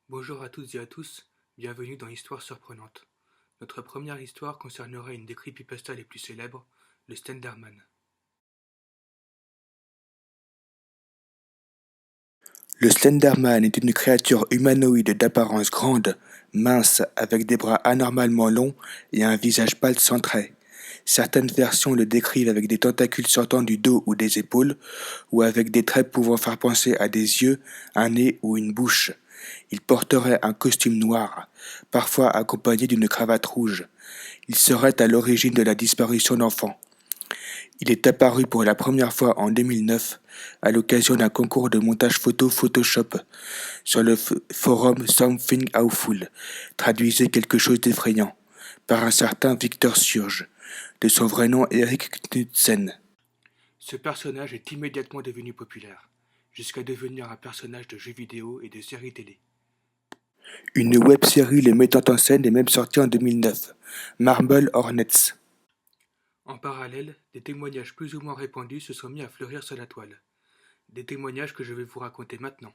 Bonjour à toutes et à tous, bienvenue dans Histoire surprenante. Notre première histoire concernera une des creepypastas les plus célèbres, le Slenderman. Le Slenderman est une créature humanoïde d'apparence grande, mince, avec des bras anormalement longs et un visage pâle sans traits. Certaines versions le décrivent avec des tentacules sortant du dos ou des épaules, ou avec des traits pouvant faire penser à des yeux, un nez ou une bouche. Il porterait un costume noir, parfois accompagné d'une cravate rouge. Il serait à l'origine de la disparition d'enfants. Il est apparu pour la première fois en 2009 à l'occasion d'un concours de montage photo Photoshop sur le forum Something Awful, traduisait quelque chose d'effrayant, par un certain Victor Surge, de son vrai nom Eric Knudsen. Ce personnage est immédiatement devenu populaire, jusqu'à devenir un personnage de jeux vidéo et de séries télé. Une web-série le mettant en scène est même sortie en 2009, Marble Hornets. En parallèle, des témoignages plus ou moins répandus se sont mis à fleurir sur la toile. Des témoignages que je vais vous raconter maintenant.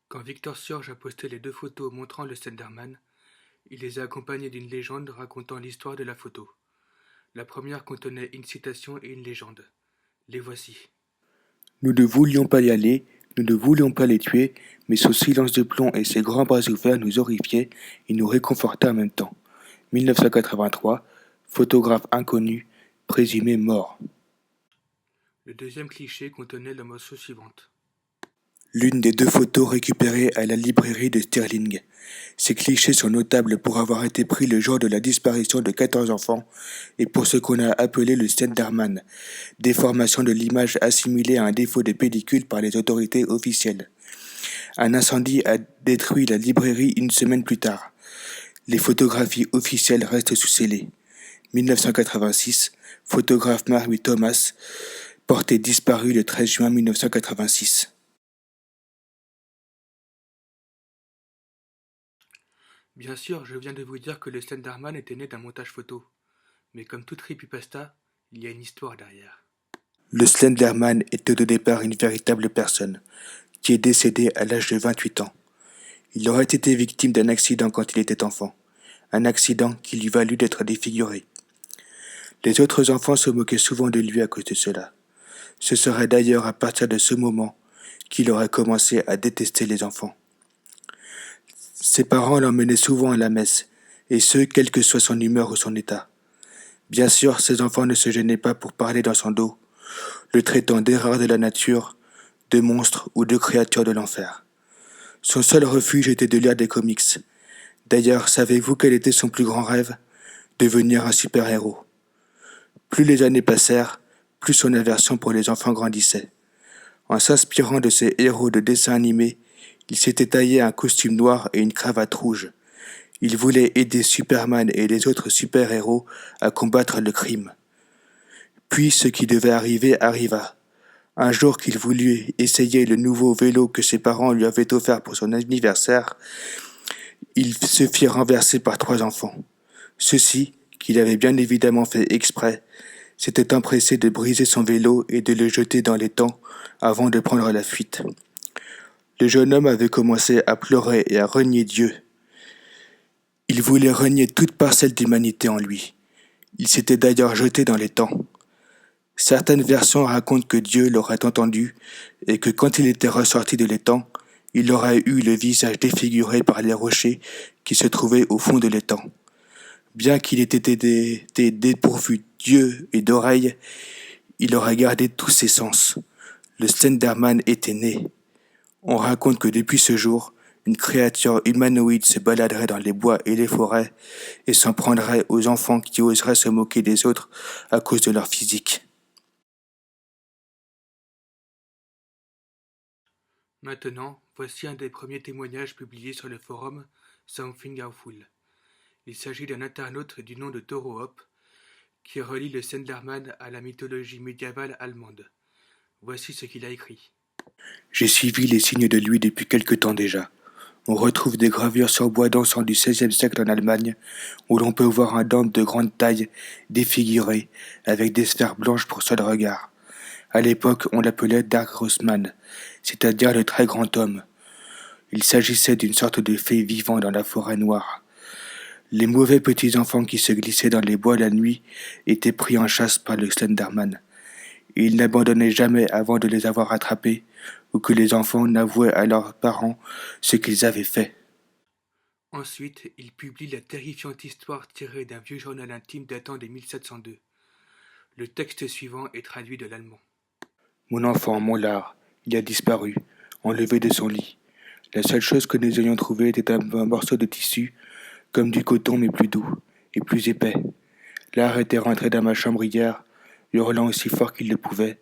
Quand Victor Surge a posté les deux photos montrant le Slenderman, il les a accompagnées d'une légende racontant l'histoire de la photo. La première contenait une citation et une légende. Les voici. Nous ne voulions pas y aller, nous ne voulions pas les tuer, mais son silence de plomb et ses grands bras ouverts nous horrifiaient et nous réconfortaient en même temps. 1983, photographe inconnu, présumé mort. Le deuxième cliché contenait la mention suivante. L'une des deux photos récupérées à la librairie de Stirling. Ces clichés sont notables pour avoir été pris le jour de la disparition de 14 enfants et pour ce qu'on a appelé le Slenderman, déformation de l'image assimilée à un défaut de pellicule par les autorités officielles. Un incendie a détruit la librairie une semaine plus tard. Les photographies officielles restent sous scellé. 1986, photographe Mary Thomas, porté disparu le 13 juin 1986. Bien sûr, je viens de vous dire que le Slenderman était né d'un montage photo. Mais comme toute creepypasta, il y a une histoire derrière. Le Slenderman était au départ une véritable personne, qui est décédée à l'âge de 28 ans. Il aurait été victime d'un accident quand il était enfant, un accident qui lui valut d'être défiguré. Les autres enfants se moquaient souvent de lui à cause de cela. Ce serait d'ailleurs à partir de ce moment qu'il aurait commencé à détester les enfants. Ses parents l'emmenaient souvent à la messe, et ce, quelle que soit son humeur ou son état. Bien sûr, ses enfants ne se gênaient pas pour parler dans son dos, le traitant d'erreur de la nature, de monstre ou de créature de l'enfer. Son seul refuge était de lire des comics. D'ailleurs, savez-vous quel était son plus grand rêve? Devenir un super-héros. Plus les années passèrent, plus son aversion pour les enfants grandissait. En s'inspirant de ces héros de dessins animés, il s'était taillé un costume noir et une cravate rouge. Il voulait aider Superman et les autres super-héros à combattre le crime. Puis ce qui devait arriver arriva. Un jour qu'il voulut essayer le nouveau vélo que ses parents lui avaient offert pour son anniversaire, il se fit renverser par 3 enfants. Ceux-ci, qu'il avait bien évidemment fait exprès, s'étaient empressés de briser son vélo et de le jeter dans l'étang avant de prendre la fuite. Le jeune homme avait commencé à pleurer et à renier Dieu. Il voulait renier toute parcelle d'humanité en lui. Il s'était d'ailleurs jeté dans l'étang. Certaines versions racontent que Dieu l'aurait entendu et que quand il était ressorti de l'étang, il aurait eu le visage défiguré par les rochers qui se trouvaient au fond de l'étang. Bien qu'il ait été dépourvu d'yeux et d'oreilles, il aurait gardé tous ses sens. Le Slenderman était né. On raconte que depuis ce jour, une créature humanoïde se baladerait dans les bois et les forêts et s'en prendrait aux enfants qui oseraient se moquer des autres à cause de leur physique. Maintenant, voici un des premiers témoignages publiés sur le forum Something Awful. Il s'agit d'un internaute du nom de Toro Hop qui relie le Slenderman à la mythologie médiévale allemande. Voici ce qu'il a écrit. J'ai suivi les signes de lui depuis quelque temps déjà. On retrouve des gravures sur bois dansant du XVIe siècle en Allemagne, où l'on peut voir un dôme de grande taille, défiguré, avec des sphères blanches pour seul regard. À l'époque, on l'appelait Dark Grossman, c'est-à-dire le très grand homme. Il s'agissait d'une sorte de fée vivant dans la forêt noire. Les mauvais petits enfants qui se glissaient dans les bois la nuit étaient pris en chasse par le Slenderman. Et il n'abandonnait jamais avant de les avoir attrapés ou que les enfants n'avouaient à leurs parents ce qu'ils avaient fait. Ensuite, il publie la terrifiante histoire tirée d'un vieux journal intime datant de 1702. Le texte suivant est traduit de l'allemand. Mon enfant, mon lard, il a disparu, enlevé de son lit. La seule chose que nous ayons trouvée était un morceau de tissu, comme du coton mais plus doux et plus épais. Lard était rentré dans ma chambre hier, hurlant aussi fort qu'il le pouvait.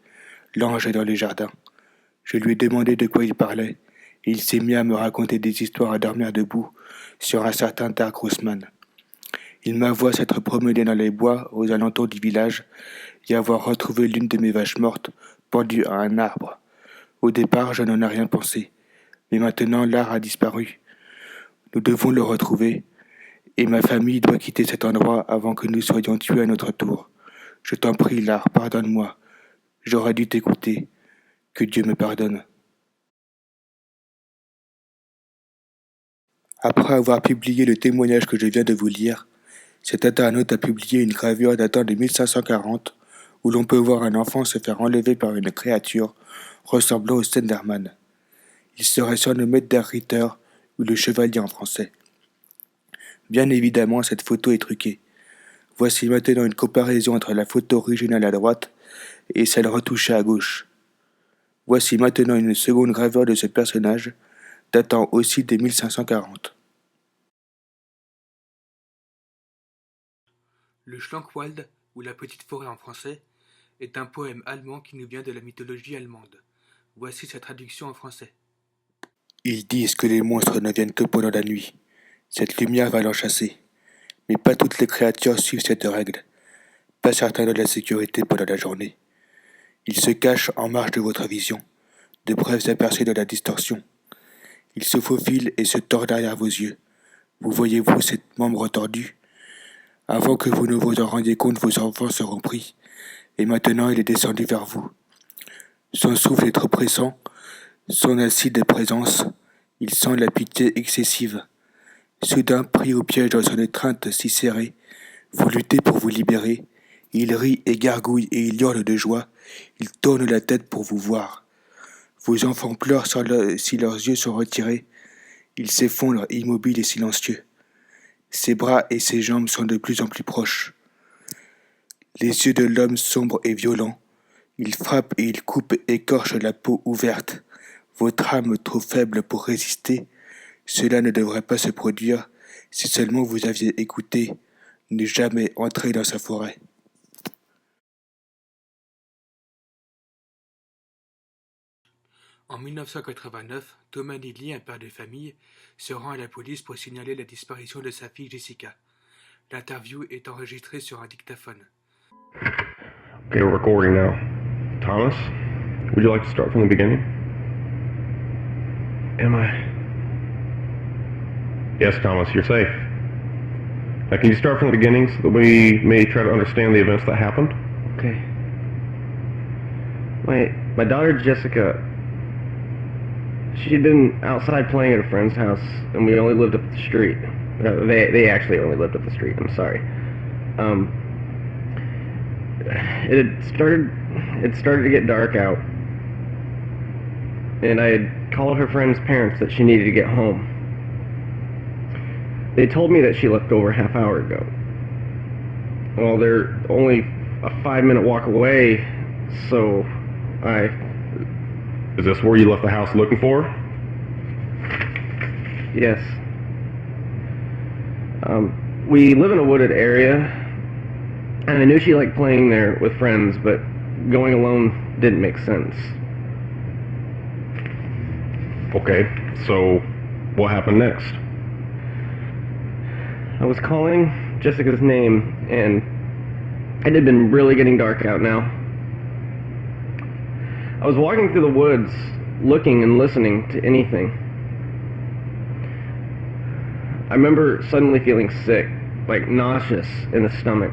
L'ange est dans les jardins. Je lui ai demandé de quoi il parlait, et il s'est mis à me raconter des histoires à dormir debout sur un certain Dark Grossman. Il m'avoua s'être promené dans les bois aux alentours du village et avoir retrouvé l'une de mes vaches mortes pendue à un arbre. Au départ, je n'en ai rien pensé, mais maintenant l'art a disparu. Nous devons le retrouver, et ma famille doit quitter cet endroit avant que nous soyons tués à notre tour. Je t'en prie, l'art, pardonne-moi. J'aurais dû t'écouter. Que Dieu me pardonne. Après avoir publié le témoignage que je viens de vous lire, cet internaute a publié une gravure datant de 1540 où l'on peut voir un enfant se faire enlever par une créature ressemblant au Slenderman. Il serait surnommé Der Ritter ou le chevalier en français. Bien évidemment, cette photo est truquée. Voici maintenant une comparaison entre la photo originale à droite et celle retouchée à gauche. Voici maintenant une seconde gravure de ce personnage, datant aussi de 1540. Le Schlankwald, ou la petite forêt en français, est un poème allemand qui nous vient de la mythologie allemande. Voici sa traduction en français. Ils disent que les monstres ne viennent que pendant la nuit. Cette lumière va l'en chasser. Mais pas toutes les créatures suivent cette règle. Pas certains de la sécurité pendant la journée. Ils se cachent en marge de votre vision, de brefs aperçus de la distorsion. Ils se faufilent et se tordent derrière vos yeux. Vous voyez-vous ces membres tordus? Avant que vous ne vous en rendiez compte, vos enfants seront pris, et maintenant il est descendu vers vous. Son souffle est trop pressant, son acide présence, il sent la pitié excessive. Soudain, pris au piège dans son étreinte si serrée, vous luttez pour vous libérer. Il rit et gargouille et il hurle de joie. Il tourne la tête pour vous voir. Vos enfants pleurent si leurs yeux sont retirés. Ils s'effondrent immobiles et silencieux. Ses bras et ses jambes sont de plus en plus proches. Les yeux de l'homme sombres et violents. Il frappe et il coupe et écorche la peau ouverte. Votre âme trop faible pour résister. Cela ne devrait pas se produire si seulement vous aviez écouté, ne jamais entrer dans sa forêt. En 1989, Thomas Neely, un père de famille, se rend à la police pour signaler la disparition de sa fille Jessica. L'interview est enregistrée sur un dictaphone. Okay, we're recording now. Thomas, would you like to start from the beginning? Am I? Yes, Thomas, you're safe. Now, can you start from the beginning so that we may try to understand the events that happened? Okay. My daughter Jessica, she'd been outside playing at a friend's house, and we only lived up the street. No, they actually only lived up the street. I'm sorry. It started to get dark out, and I had called her friend's parents that she needed to get home. They told me that she left over a half hour ago. Well, they're only a 5-minute walk away, so Is this where you left the house looking for her? Yes. We live in a wooded area, and I knew she liked playing there with friends, but going alone didn't make sense. Okay, so what happened next? I was calling Jessica's name, and it had been really getting dark out now. I was walking through the woods, looking and listening to anything. I remember suddenly feeling sick, like nauseous in the stomach,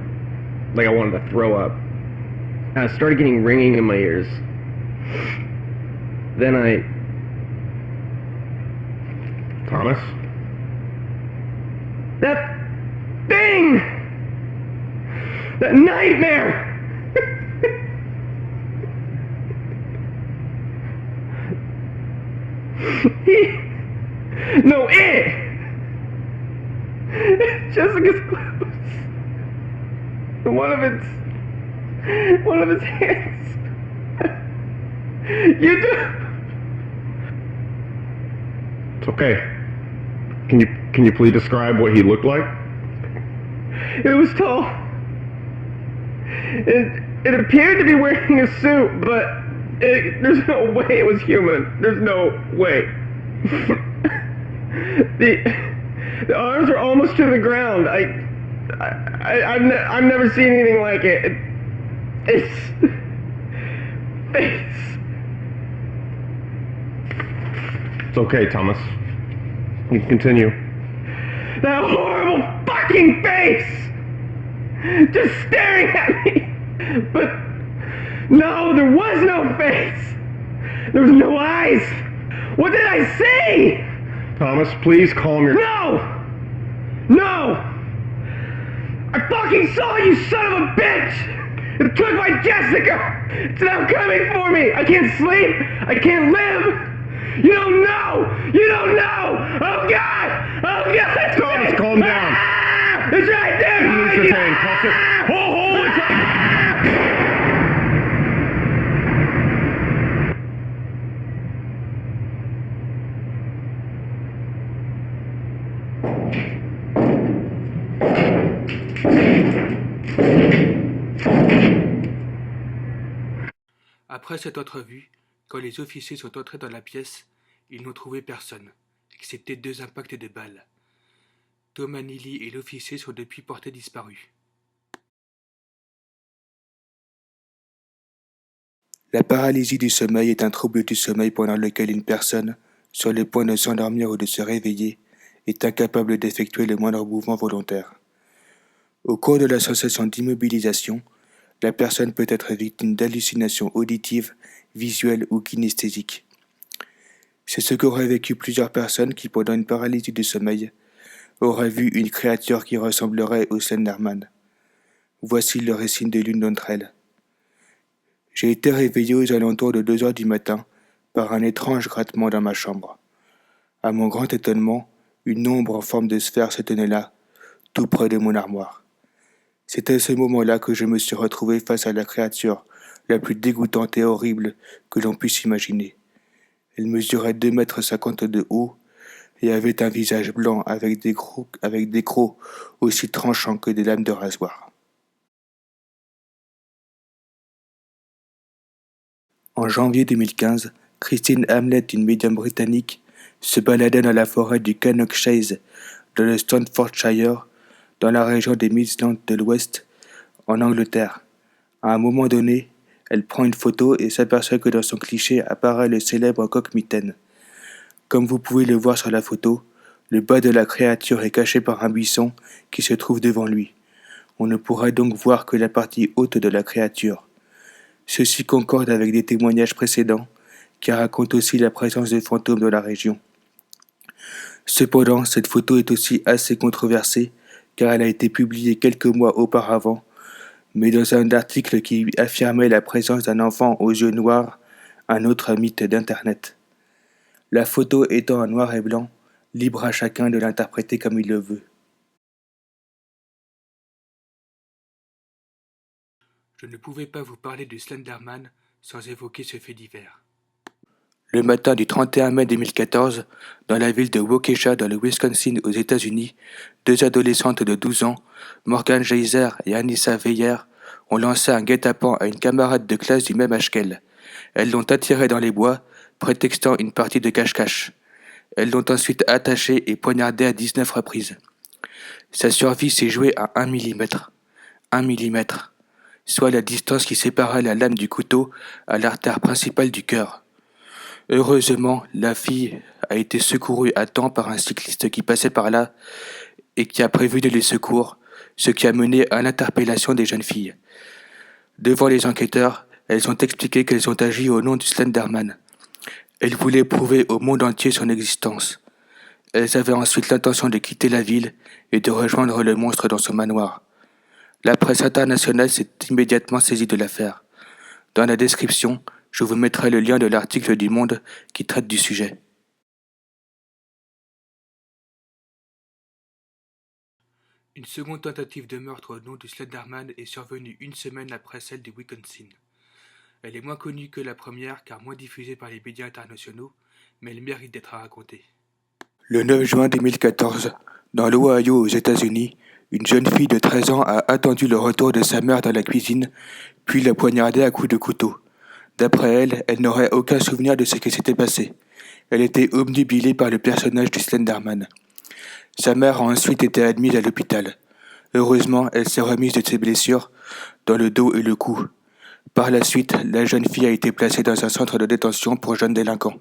like I wanted to throw up. And I started getting ringing in my ears, Then Thomas? that thing! That nightmare! It! Jessica's clothes. One of its hands. You do. It's okay. Can you please describe what he looked like? It was tall. It appeared to be wearing a suit, but there's no way it was human. There's no way. The arms are almost to the ground. I've never seen anything like it. It's face. It's okay, Thomas. You can continue. That horrible fucking face! Just staring at me! But no, there was no face! There was no eyes! What did I see? Thomas, please calm your... No! No! I fucking saw you, son of a bitch! It took my Jessica! It's now coming for me! I can't sleep! I can't live! You don't know! You don't know! Oh God! Oh God! Thomas, calm down! Ah! It's right there! Release your pain. Toss it. Hold it! Après cette entrevue, quand les officiers sont entrés dans la pièce, ils n'ont trouvé personne, excepté 2 impacts de balles. Thomas Neely et l'officier sont depuis portés disparus. La paralysie du sommeil est un trouble du sommeil pendant lequel une personne, sur le point de s'endormir ou de se réveiller, est incapable d'effectuer le moindre mouvement volontaire. Au cours de la sensation d'immobilisation, la personne peut être victime d'hallucinations auditives, visuelles ou kinesthésiques. C'est ce qu'auraient vécu plusieurs personnes qui, pendant une paralysie du sommeil, auraient vu une créature qui ressemblerait au Slenderman. Voici le récit de l'une d'entre elles. J'ai été réveillé aux alentours de 2 heures du matin par un étrange grattement dans ma chambre. À mon grand étonnement, une ombre en forme de sphère se tenait là, tout près de mon armoire. C'est à ce moment-là que je me suis retrouvé face à la créature la plus dégoûtante et horrible que l'on puisse imaginer. Elle mesurait 2,50 m de haut et avait un visage blanc avec des crocs aussi tranchants que des lames de rasoir. En janvier 2015, Christine Hamlet, une médium britannique, se baladait dans la forêt du Cannock Chase, dans le Staffordshire, dans la région des Midlands de l'Ouest, en Angleterre. À un moment donné, elle prend une photo et s'aperçoit que dans son cliché apparaît le célèbre coq-mitaine. Comme vous pouvez le voir sur la photo, le bas de la créature est caché par un buisson qui se trouve devant lui. On ne pourra donc voir que la partie haute de la créature. Ceci concorde avec des témoignages précédents qui racontent aussi la présence de fantômes dans la région. Cependant, cette photo est aussi assez controversée car elle a été publiée quelques mois auparavant, mais dans un article qui affirmait la présence d'un enfant aux yeux noirs, un autre mythe d'Internet. La photo étant en noir et blanc, libre à chacun de l'interpréter comme il le veut. Je ne pouvais pas vous parler du Slenderman sans évoquer ce fait divers. Le matin du 31 mai 2014, dans la ville de Waukesha dans le Wisconsin aux États-Unis, 2 adolescentes de 12 ans, Morgan Geyser et Anissa Weyer, ont lancé un guet-apens à une camarade de classe du même âge qu'elle. Elles l'ont attirée dans les bois, prétextant une partie de cache-cache. Elles l'ont ensuite attachée et poignardée à 19 reprises. Sa survie s'est jouée à 1 mm. 1 mm, soit la distance qui séparait la lame du couteau à l'artère principale du cœur. Heureusement, la fille a été secourue à temps par un cycliste qui passait par là et qui a prévenu les secours, ce qui a mené à l'interpellation des jeunes filles. Devant les enquêteurs, Elles ont expliqué qu'elles ont agi au nom du Slenderman. Elles voulaient prouver au monde entier son existence. Elles avaient ensuite l'intention de quitter la ville et de rejoindre le monstre dans son manoir. La presse internationale s'est immédiatement saisie de l'affaire. Dans la description, je vous mettrai le lien de l'article du Monde qui traite du sujet. Une seconde tentative de meurtre au nom du Slenderman est survenue une semaine après celle du Wisconsin. Elle est moins connue que la première car moins diffusée par les médias internationaux, mais elle mérite d'être racontée. Le 9 juin 2014, dans l'Ohio aux États-Unis, une jeune fille de 13 ans a attendu le retour de sa mère dans la cuisine, puis l'a poignardée à coups de couteau. D'après elle, elle n'aurait aucun souvenir de ce qui s'était passé. Elle était obnubilée par le personnage du Slenderman. Sa mère a ensuite été admise à l'hôpital. Heureusement, elle s'est remise de ses blessures dans le dos et le cou. Par la suite, la jeune fille a été placée dans un centre de détention pour jeunes délinquants.